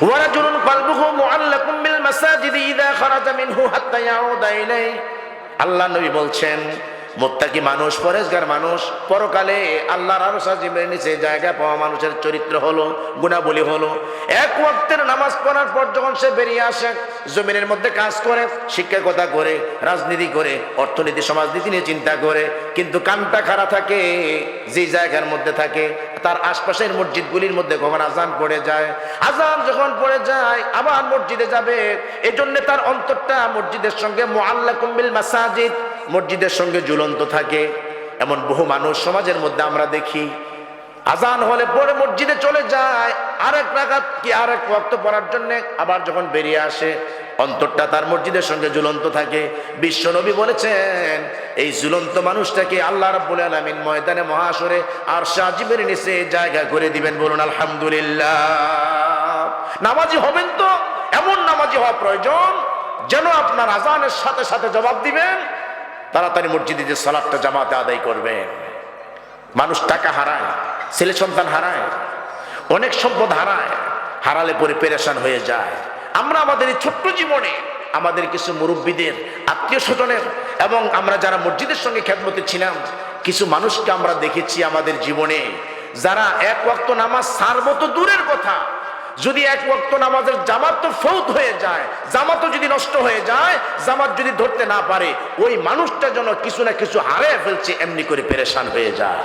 ওয়ারাজুলুন কলবুহু মুআল্লাকুম বিল মাসাজিদি ইযা খারাজা মিনহু হাত্তা ইয়াউদা ইলাইহি। আল্লাহ নবী বলছেন, মুত্তাকি মানুষ, পরেশগার মানুষ, পরকালে আল্লাহর আরশ আজিমের নিচে জায়গা পাওয়া মানুষের চরিত্র হলো, গুণাবলী হলো, এক ওয়াক্তের নামাজ পড়ার পর যখন সে বেরিয়ে আসে, জমিনের মধ্যে কাজ করে, শিক্ষকতা করে, রাজনীতি করে, অর্থনীতি সমাজনীতি নিয়ে চিন্তা করে, কিন্তু কানটা খাড়া থাকে যে জায়গার মধ্যে থাকে, তার আশপাশের মসজিদগুলির মধ্যে কখন আজান পড়ে যায়, আজান যখন পড়ে যায় আবার মসজিদে যাবে, এজন্য তার অন্তরটা মসজিদের সঙ্গে মুআল্লাকুম বিল মাসাজিদ, মসজিদের সঙ্গে ঝুলন্ত থাকে। এমন বহু মানুষ সমাজের মধ্যে আমরা দেখি, আজান হলে পরে মসজিদে চলে যায় আরেক রাকাত কি আরেক ওয়াক্ত পড়ার জন্য, আবার যখন বেরিয়ে আসে অন্তরটা তার মসজিদের সঙ্গে ঝুলন্ত থাকে। বিশ্ব নবী বলেছেন, এই ঝুলন্ত মানুষটাকে আল্লাহ রাব্বুল আলামিন ময়দানে মহাশরে আরশ আজিমের নিচে জায়গা করে দিবেন। বলুন আলহামদুলিল্লাহ। নামাজি হবেন তো এমন নামাজি হওয়া প্রয়োজন যেন আপনার আজানের সাথে সাথে জবাব দিবেন, তাড়াতাড়ি মসজিদে যে সালাতটা জামাতে আদায় করবেন। মানুষ টাকা হারায়, ছেলে সন্তান হারায়, অনেক সম্পদ হারায়, হারালে পরে পেরেশান হয়ে যায়। আমরা আমাদের এই ছোট্ট জীবনে আমাদের কিছু মুরব্বীদের, আত্মীয় স্বজনের এবং আমরা যারা মসজিদের সঙ্গে খেদমতে ছিলাম, কিছু মানুষকে আমরা দেখেছি আমাদের জীবনে যারা এক ওয়াক্ত নামাজ ছাড়বো তো দূরের কথা, যদি এক ওয়াক্ত নামাজের জামাত তো ফৌত হয়ে যায়, জামাতও যদি নষ্ট হয়ে যায়, জামাত যদি ধরতে না পারে, ওই মানুষটা যেন কিছু না কিছু হারিয়ে ফেলছে এমনি করে পেরেশান হয়ে যায়।